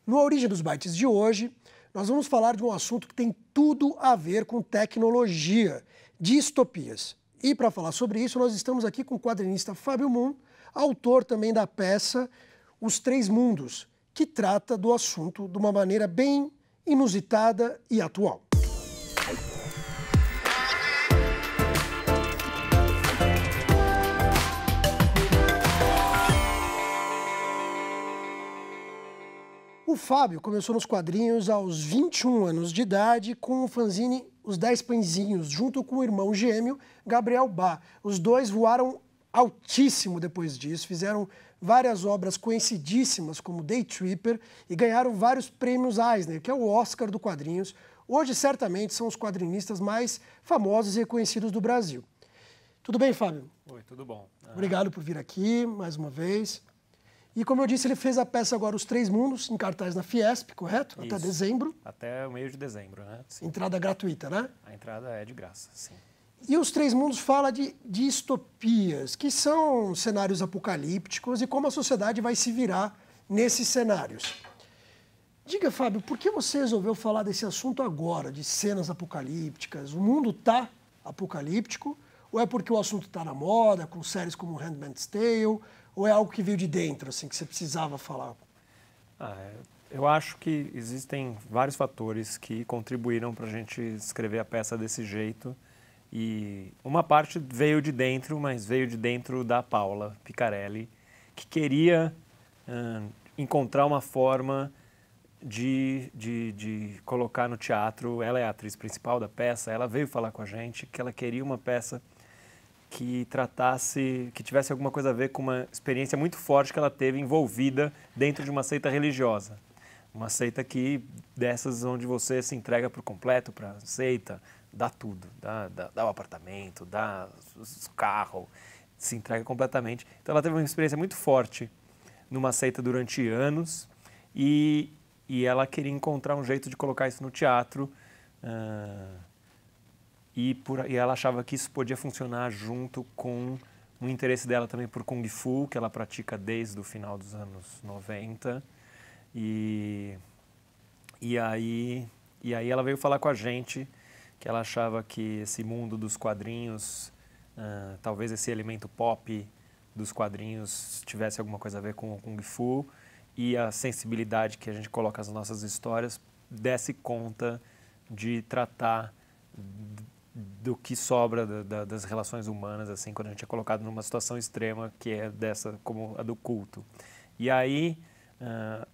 No Origem dos Bytes de hoje, nós vamos falar de um assunto que tem tudo a ver com tecnologia, distopias. E para falar sobre isso, nós estamos aqui com o quadrinista Fábio Moon, autor também da peça Os Três Mundos, que trata do assunto de uma maneira bem inusitada e atual. O Fábio começou nos quadrinhos aos 21 anos de idade com o fanzine Os 10 Pãezinhos, junto com o irmão gêmeo Gabriel Bá. Os dois voaram altíssimo depois disso, fizeram várias obras conhecidíssimas como Day Tripper e ganharam vários prêmios Eisner, que é o Oscar do quadrinhos. Hoje, certamente, são os quadrinistas mais famosos e reconhecidos do Brasil. Tudo bem, Fábio? Oi, tudo bom. Obrigado por vir aqui mais uma vez. E como eu disse, ele fez a peça agora Os Três Mundos, em cartaz na Fiesp, correto? Isso. Até dezembro. Até o meio de dezembro, né? Sim. Entrada gratuita, né? A entrada é de graça, sim. E Os Três Mundos fala de distopias, que são cenários apocalípticos e como a sociedade vai se virar nesses cenários. Diga, Fábio, por que você resolveu falar desse assunto agora, de cenas apocalípticas? O mundo está apocalíptico? Ou é porque o assunto está na moda, com séries como Handmaid's Tale? Ou é algo que veio de dentro, assim, que você precisava falar? Eu acho que existem vários fatores que contribuíram para a gente escrever a peça desse jeito. E uma parte veio de dentro, mas veio de dentro da Paula Picarelli, que queria encontrar uma forma de colocar no teatro. Ela é a atriz principal da peça, ela veio falar com a gente que ela queria uma peça que tratasse, que tivesse alguma coisa a ver com uma experiência muito forte que ela teve envolvida dentro de uma seita religiosa. Uma seita dessas onde você se entrega por completo para a seita, dá tudo, dá o apartamento, dá o carro, se entrega completamente. Então ela teve uma experiência muito forte numa seita durante anos e ela queria encontrar um jeito de colocar isso no teatro. E ela achava que isso podia funcionar junto com o interesse dela também por Kung Fu, que ela pratica desde o final dos anos 90. E aí ela veio falar com a gente que ela achava que esse mundo dos quadrinhos, talvez esse elemento pop dos quadrinhos tivesse alguma coisa a ver com o Kung Fu e a sensibilidade que a gente coloca nas nossas histórias desse conta de tratar do que sobra das relações humanas, assim, quando a gente é colocado numa situação extrema, que é dessa, como a do culto. E aí,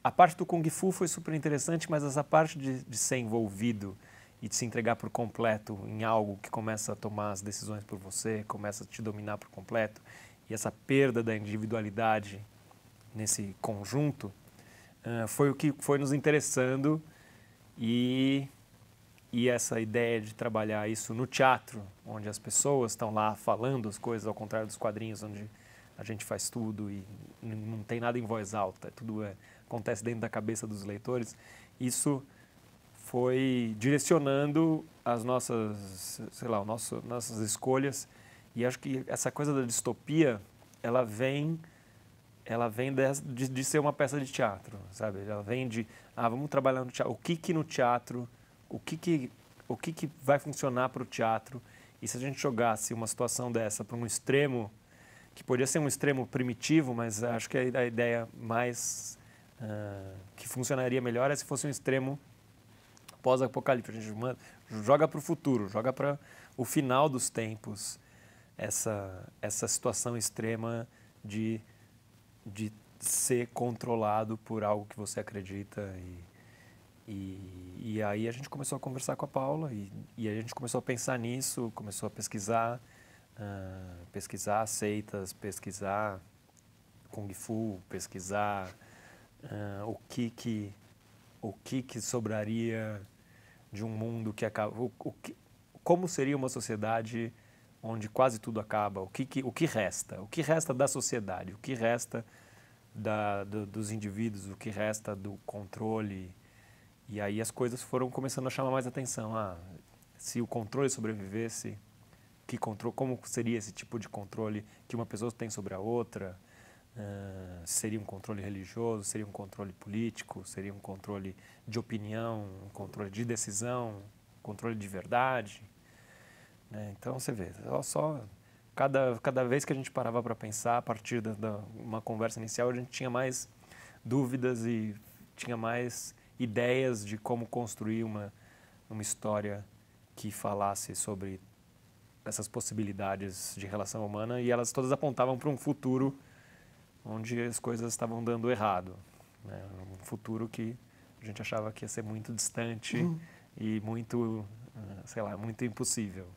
a parte do Kung Fu foi super interessante, mas essa parte de ser envolvido e de se entregar por completo em algo que começa a tomar as decisões por você, começa a te dominar por completo, e essa perda da individualidade nesse conjunto, foi o que foi nos interessando. E essa ideia de trabalhar isso no teatro, onde as pessoas estão lá falando as coisas, ao contrário dos quadrinhos, onde a gente faz tudo e não tem nada em voz alta, tudo acontece dentro da cabeça dos leitores, isso foi direcionando as nossas, sei lá, nossas escolhas. E acho que essa coisa da distopia, ela vem de ser uma peça de teatro, sabe? Ela vem de, vamos trabalhar no teatro, o que no teatro... O que vai funcionar para o teatro? E se a gente jogasse uma situação dessa para um extremo, que podia ser um extremo primitivo, mas acho que a ideia mais que funcionaria melhor é se fosse um extremo pós-apocalipse. A gente joga para o futuro, joga para o final dos tempos, essa situação extrema de ser controlado por algo que você acredita. E aí a gente começou a conversar com a Paula e a gente começou a pensar nisso, começou a pesquisar seitas, pesquisar Kung Fu, pesquisar o que sobraria de um mundo que acaba, como seria uma sociedade onde quase tudo acaba, o que resta da sociedade, o que resta dos indivíduos, o que resta do controle. E aí as coisas foram começando a chamar mais atenção. Se o controle sobrevivesse, como seria esse tipo de controle que uma pessoa tem sobre a outra? Seria um controle religioso, seria um controle político, seria um controle de opinião, um controle de decisão, um controle de verdade, né? Então você vê, cada vez que a gente parava para pensar, a partir uma conversa inicial, a gente tinha mais dúvidas e tinha mais ideias de como construir uma história que falasse sobre essas possibilidades de relação humana, e elas todas apontavam para um futuro onde as coisas estavam dando errado, né? Um futuro que a gente achava que ia ser muito distante e muito, sei lá, muito impossível.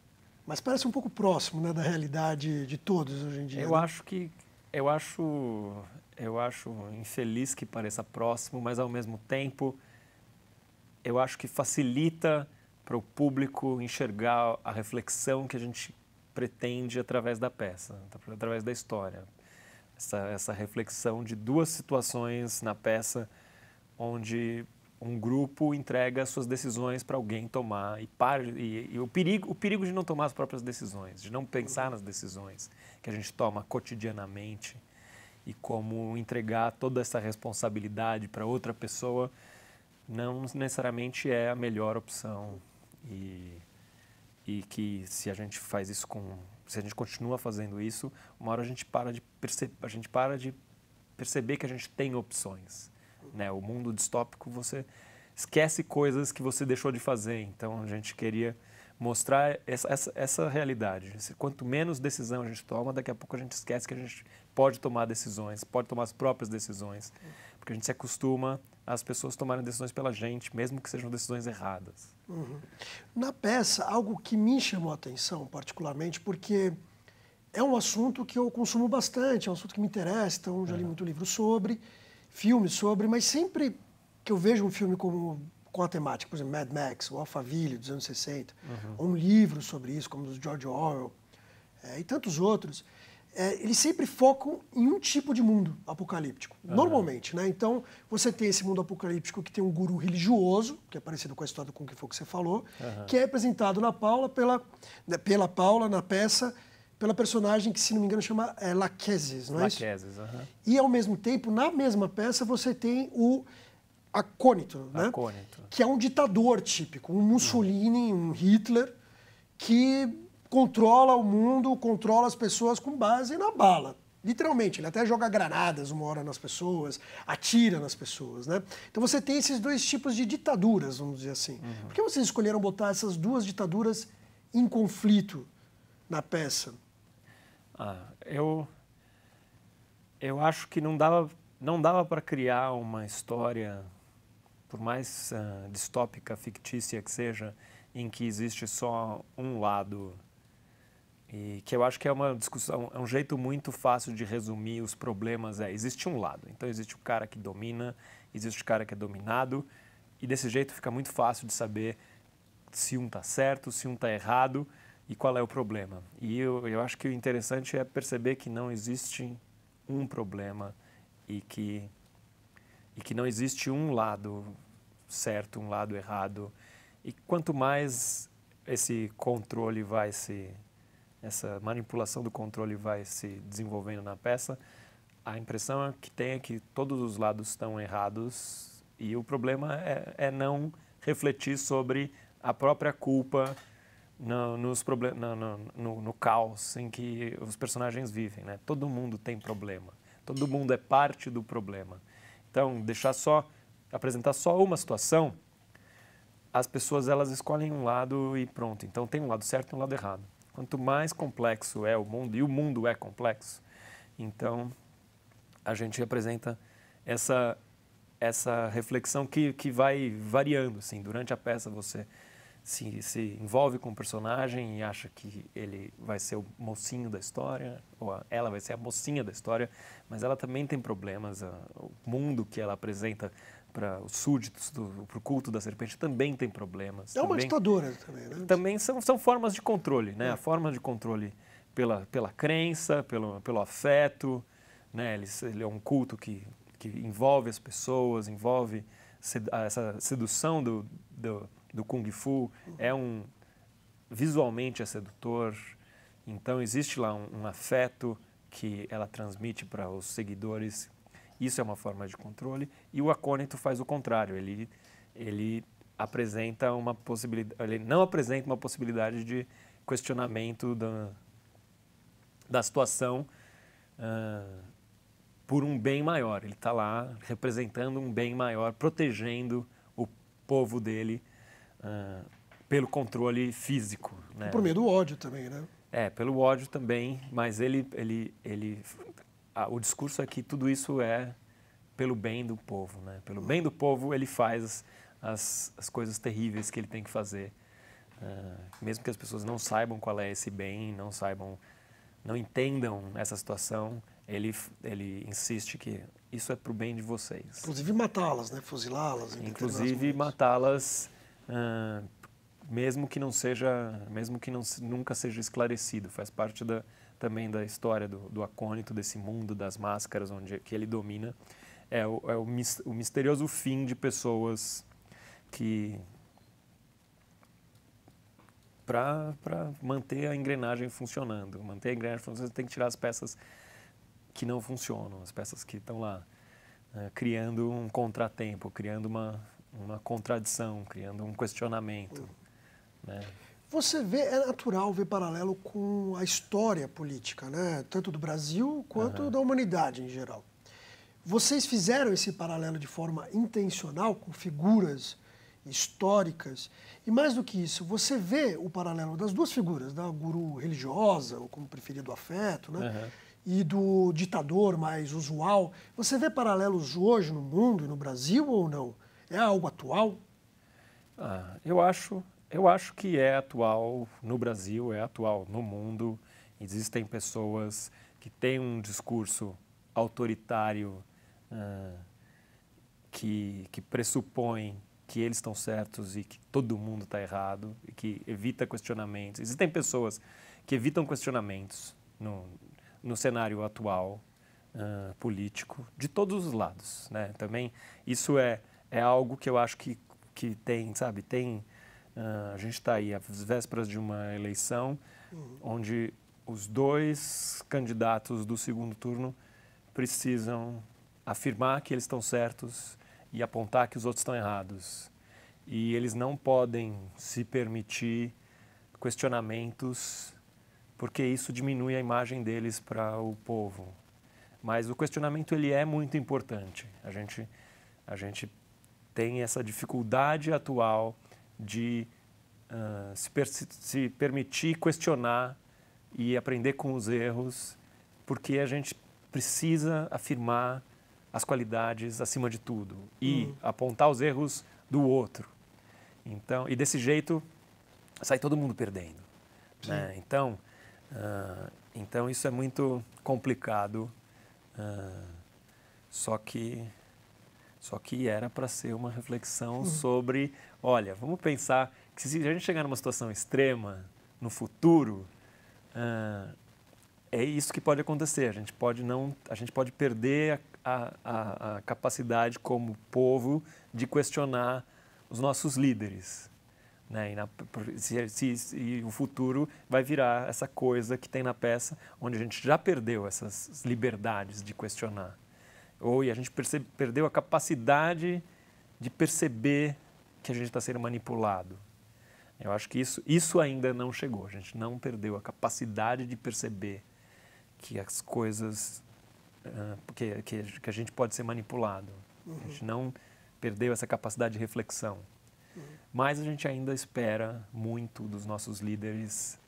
Mas parece um pouco próximo, né, da realidade de todos hoje em dia. Eu acho infeliz que pareça próximo, mas ao mesmo tempo eu acho que facilita para o público enxergar a reflexão que a gente pretende através da peça, através da história. Essa reflexão de duas situações na peça onde um grupo entrega suas decisões para alguém tomar e o perigo de não tomar as próprias decisões, de não pensar nas decisões que a gente toma cotidianamente e como entregar toda essa responsabilidade para outra pessoa não necessariamente é a melhor opção, e que se a gente faz isso se a gente continua fazendo isso, uma hora a gente para de perceber que a gente tem opções, né? O mundo distópico, você esquece coisas que você deixou de fazer. Então a gente queria mostrar essa realidade. Quanto menos decisão a gente toma, daqui a pouco a gente esquece que a gente pode tomar decisões, pode tomar as próprias decisões, porque a gente se acostuma às pessoas tomarem decisões pela gente, mesmo que sejam decisões erradas. Na peça, algo que me chamou a atenção particularmente, porque é um assunto que eu consumo bastante, é um assunto que me interessa, então já li muito livro sobre, filmes sobre, mas sempre que eu vejo um filme com a temática, por exemplo, Mad Max, o Alphaville, dos anos 60, ou um livro sobre isso, como o do George Orwell, e tantos outros, eles sempre focam em um tipo de mundo apocalíptico, normalmente, né? Então, você tem esse mundo apocalíptico que tem um guru religioso, que é parecido com a história do Kung Fu que você falou, que é representado na Paula pela Paula, na peça, pela personagem que, se não me engano, chama Lachesis, não é isso? Lachesis, E, ao mesmo tempo, na mesma peça, você tem o Acônito, né? Que é um ditador típico, um Mussolini, um Hitler, que controla o mundo, controla as pessoas com base na bala. Literalmente, ele até joga granadas uma hora nas pessoas, atira nas pessoas, né? Então você tem esses dois tipos de ditaduras, vamos dizer assim. Por que vocês escolheram botar essas duas ditaduras em conflito na peça? Eu acho que não dava para criar uma história, por mais distópica, fictícia que seja, em que existe só um lado. E que eu acho que é uma discussão, é um jeito muito fácil de resumir os problemas. Existe um lado, então existe o cara que domina, existe o cara que é dominado, e desse jeito fica muito fácil de saber se um está certo, se um está errado e qual é o problema. E eu acho que o interessante é perceber que não existe um problema e que não existe um lado certo, um lado errado. E quanto mais esse controle essa manipulação do controle vai se desenvolvendo na peça, a impressão que tem é que todos os lados estão errados e o problema é não refletir sobre a própria culpa no caos em que os personagens vivem, né? Todo mundo tem problema, todo mundo é parte do problema. Então, apresentar só uma situação, as pessoas elas escolhem um lado e pronto. Então tem um lado certo e um lado errado. Quanto mais complexo é o mundo, e o mundo é complexo, então a gente apresenta essa reflexão que vai variando. Assim, durante a peça você se envolve com o personagem e acha que ele vai ser o mocinho da história, ou ela vai ser a mocinha da história, mas ela também tem problemas. O mundo que ela apresenta para os súditos, para o culto da serpente, também tem problemas. É uma ditadura também, né? Também são formas de controle, né? A forma de controle pela crença, pelo afeto, né? Ele é um culto que envolve as pessoas, envolve essa sedução do Kung Fu, visualmente é sedutor, então existe lá um afeto que ela transmite para os seguidores, isso é uma forma de controle. E o acônito faz o contrário, ele apresenta uma possibilidade, ele não apresenta uma possibilidade de questionamento da situação por um bem maior. Ele está lá representando um bem maior, protegendo o povo dele pelo controle físico. Né? Por meio do ódio também, né? Pelo ódio também, mas o discurso é que tudo isso é pelo bem do povo, né? Pelo bem do povo ele faz as coisas terríveis que ele tem que fazer. Mesmo que as pessoas não saibam qual é esse bem, não entendam essa situação, ele insiste que isso é para o bem de vocês. Inclusive matá-las, né? Fuzilá-las. Inclusive matá-las, mesmo que nunca seja esclarecido. Faz parte também da história do acônito, desse mundo das máscaras que ele domina. O misterioso fim de pessoas que, para manter a engrenagem funcionando. Manter a engrenagem funcionando, você tem que tirar as peças que não funcionam, as peças que estão lá, criando um contratempo, criando uma contradição, criando um questionamento. Né? Você vê, é natural ver paralelo com a história política, né? Tanto do Brasil quanto da humanidade em geral. Vocês fizeram esse paralelo de forma intencional com figuras históricas e, mais do que isso, você vê o paralelo das duas figuras, da guru religiosa, ou como preferir, do afeto, né? E do ditador mais usual. Você vê paralelos hoje no mundo e no Brasil ou não? É algo atual? Eu acho que é atual no Brasil, é atual no mundo. Existem pessoas que têm um discurso autoritário que pressupõe que eles estão certos e que todo mundo está errado e que evita questionamentos. Existem pessoas que evitam questionamentos no cenário atual político, de todos os lados. Né? Também isso é algo que eu acho que tem, sabe, a gente está aí às vésperas de uma eleição onde os dois candidatos do segundo turno precisam afirmar que eles estão certos e apontar que os outros estão errados. E eles não podem se permitir questionamentos, porque isso diminui a imagem deles para o povo. Mas o questionamento ele é muito importante. A gente tem essa dificuldade atual de se permitir questionar e aprender com os erros, porque a gente precisa afirmar as qualidades acima de tudo e apontar os erros do outro. Então, e desse jeito sai todo mundo perdendo. Né? Então isso é muito complicado. Só que era para ser uma reflexão sobre, olha, vamos pensar que se a gente chegar numa situação extrema no futuro, é isso que pode acontecer. A gente pode perder a capacidade como povo de questionar os nossos líderes. Né? E o futuro vai virar essa coisa que tem na peça, onde a gente já perdeu essas liberdades de questionar. E a gente perdeu a capacidade de perceber que a gente está sendo manipulado. Eu acho que isso ainda não chegou. A gente não perdeu a capacidade de perceber que as coisas, que a gente pode ser manipulado. A gente não perdeu essa capacidade de reflexão. Mas a gente ainda espera muito dos nossos líderes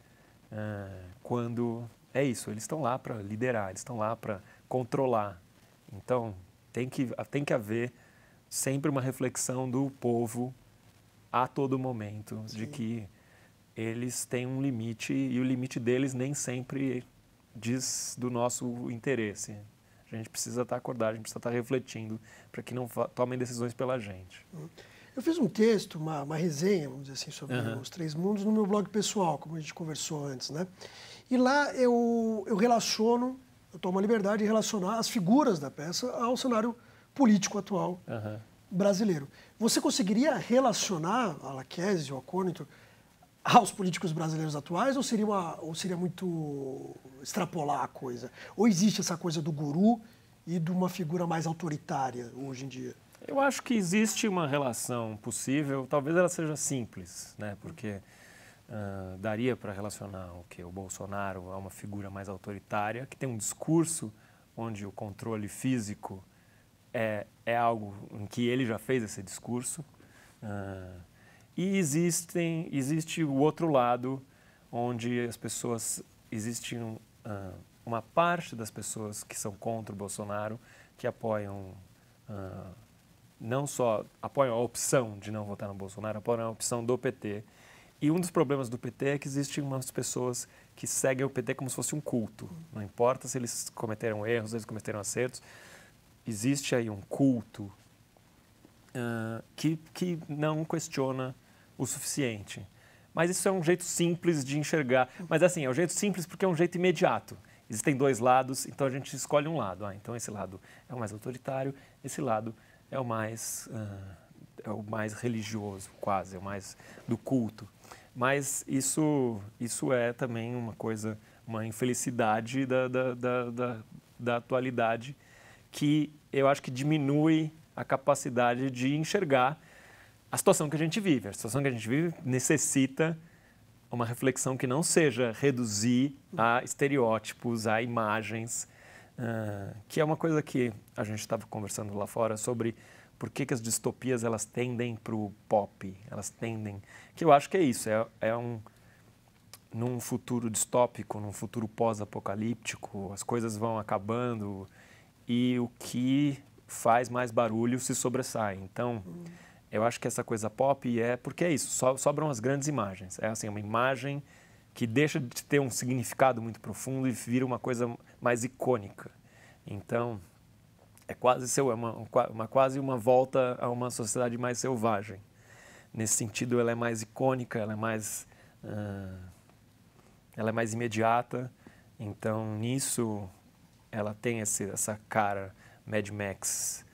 quando é isso, eles estão lá para liderar, eles estão lá para controlar. Então, tem que haver sempre uma reflexão do povo a todo momento, de que eles têm um limite e o limite deles nem sempre diz do nosso interesse. A gente precisa estar acordado, a gente precisa estar refletindo para que não tomem decisões pela gente. Eu fiz um texto, uma resenha, vamos dizer assim, sobre os Três Mundos no meu blog pessoal, como a gente conversou antes, né? E lá eu tomo a liberdade de relacionar as figuras da peça ao cenário político atual brasileiro. Você conseguiria relacionar a Laquese e o acônito aos políticos brasileiros atuais, ou seria muito extrapolar a coisa? Ou existe essa coisa do guru e de uma figura mais autoritária hoje em dia? Eu acho que existe uma relação possível, talvez ela seja simples, né? Porque daria para relacionar o Bolsonaro a uma figura mais autoritária, que tem um discurso onde o controle físico é algo em que ele já fez esse discurso. E existe o outro lado, onde as pessoas, existe uma parte das pessoas que são contra o Bolsonaro, que apoiam, não só apoiam a opção de não votar no Bolsonaro, apoiam a opção do PT. E um dos problemas do PT é que existem umas pessoas que seguem o PT como se fosse um culto. Não importa se eles cometeram erros, se eles cometeram acertos, existe aí um culto que não questiona o suficiente. Mas isso é um jeito simples de enxergar. Mas assim, é um jeito simples porque é um jeito imediato. Existem dois lados, então a gente escolhe um lado. Então esse lado é o mais autoritário, esse lado é o mais religioso, quase, é o mais do culto. Mas isso é também uma coisa, uma infelicidade da atualidade, que eu acho que diminui a capacidade de enxergar a situação que a gente vive. A situação que a gente vive necessita uma reflexão que não seja reduzir a estereótipos, a imagens, que é uma coisa que a gente estava conversando lá fora sobre por que as distopias elas tendem para o pop, elas tendem... Que eu acho que é isso, num futuro distópico, num futuro pós-apocalíptico, as coisas vão acabando e o que faz mais barulho se sobressai. Então, eu acho que essa coisa pop porque é isso, sobram as grandes imagens. É assim, uma imagem que deixa de ter um significado muito profundo e vira uma coisa mais icônica. Então, é quase quase uma volta a uma sociedade mais selvagem. Nesse sentido, ela é mais icônica, ela é mais imediata. Então, nisso, ela tem essa cara Mad Max,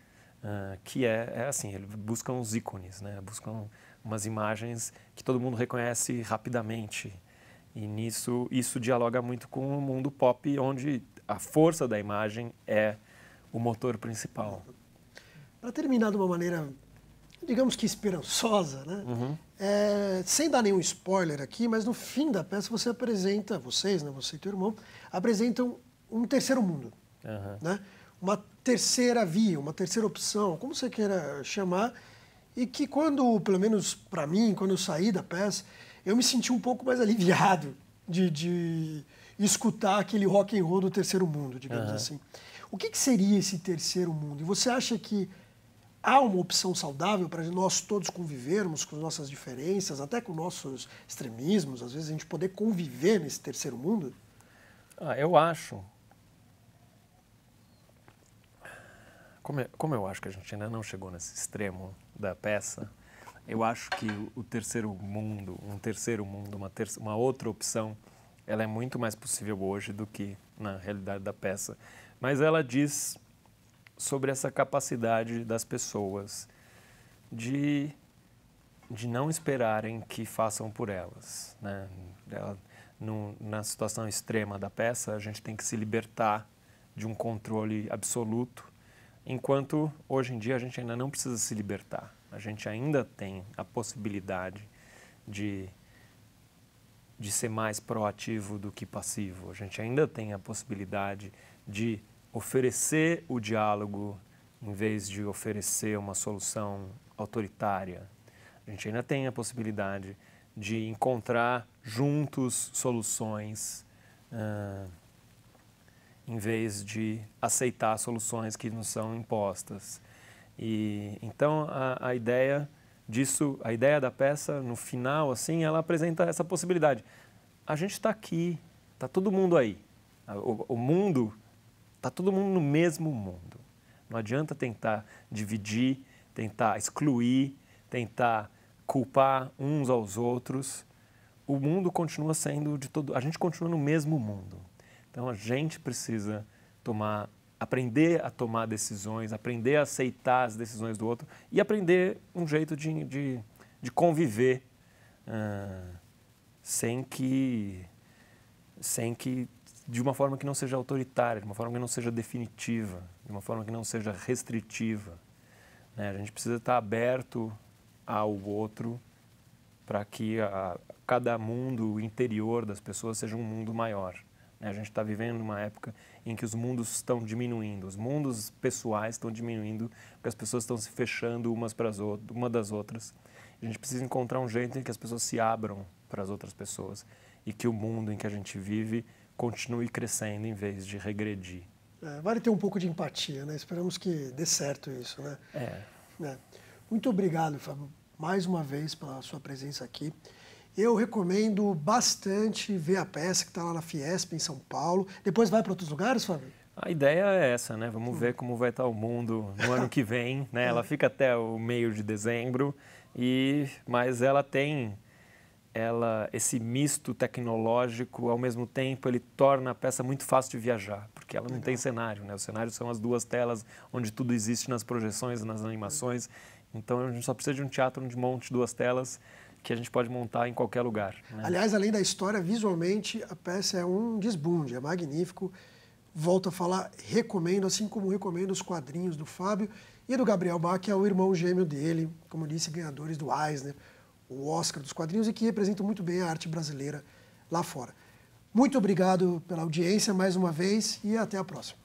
que é assim, eles buscam os ícones, né? Buscam umas imagens que todo mundo reconhece rapidamente. E nisso, isso dialoga muito com o mundo pop, onde a força da imagem é o motor principal. Para terminar de uma maneira, digamos que esperançosa, né? Uhum. Sem dar nenhum spoiler aqui, mas no fim da peça você apresenta, vocês, né, você e teu irmão, apresentam um terceiro mundo, né? Uma terceira via, uma terceira opção, como você queira chamar, e que quando, pelo menos para mim, quando eu saí da peça, eu me senti um pouco mais aliviado de escutar aquele rock and roll do terceiro mundo, digamos assim. O que seria esse terceiro mundo? E você acha que há uma opção saudável para nós todos convivermos com as nossas diferenças, até com nossos extremismos, às vezes a gente poder conviver nesse terceiro mundo? Eu acho. Como eu acho que a gente ainda não chegou nesse extremo da peça, eu acho que o terceiro mundo, uma outra opção, ela é muito mais possível hoje do que na realidade da peça. Mas ela diz sobre essa capacidade das pessoas de não esperarem que façam por elas, né? Na situação extrema da peça, a gente tem que se libertar de um controle absoluto, enquanto hoje em dia a gente ainda não precisa se libertar. A gente ainda tem a possibilidade de ser mais proativo do que passivo. A gente ainda tem a possibilidade de oferecer o diálogo em vez de oferecer uma solução autoritária. A gente ainda tem a possibilidade de encontrar juntos soluções em vez de aceitar soluções que nos são impostas. E então a ideia disso, a ideia da peça, no final, assim, ela apresenta essa possibilidade. A gente está aqui, está todo mundo aí. O mundo, está todo mundo no mesmo mundo. Não adianta tentar dividir, tentar excluir, tentar culpar uns aos outros. O mundo continua sendo de todo... A gente continua no mesmo mundo. Então a gente precisa aprender a tomar decisões, aprender a aceitar as decisões do outro e aprender um jeito de conviver sem que de uma forma que não seja autoritária, de uma forma que não seja definitiva, de uma forma que não seja restritiva, né? A gente precisa estar aberto ao outro para que cada mundo interior das pessoas seja um mundo maior, né? A gente está vivendo uma época em que os mundos estão diminuindo, os mundos pessoais estão diminuindo, porque as pessoas estão se fechando umas das outras. A gente precisa encontrar um jeito em que as pessoas se abram para as outras pessoas e que o mundo em que a gente vive continue crescendo em vez de regredir. Vale ter um pouco de empatia, né? Esperamos que dê certo isso, né? Muito obrigado, Fábio, mais uma vez pela sua presença aqui. Eu recomendo bastante ver a peça que está lá na Fiesp, em São Paulo. Depois vai para outros lugares, Fábio? A ideia é essa, né? Vamos ver como vai estar o mundo no ano que vem, né? Ela fica até o meio de dezembro, mas ela tem esse misto tecnológico, ao mesmo tempo ele torna a peça muito fácil de viajar, porque ela não tem cenário, né? O cenário são as duas telas onde tudo existe nas projeções, nas animações. Então a gente só precisa de um teatro onde monte duas telas que a gente pode montar em qualquer lugar, né? Aliás, além da história, visualmente a peça é um desbunde, é magnífico. Volto a falar, recomendo, assim como recomendo os quadrinhos do Fábio e do Gabriel Bá, que é o irmão gêmeo dele, como disse, ganhadores do Eisner, o Oscar dos quadrinhos, e que representam muito bem a arte brasileira lá fora. Muito obrigado pela audiência mais uma vez e até a próxima.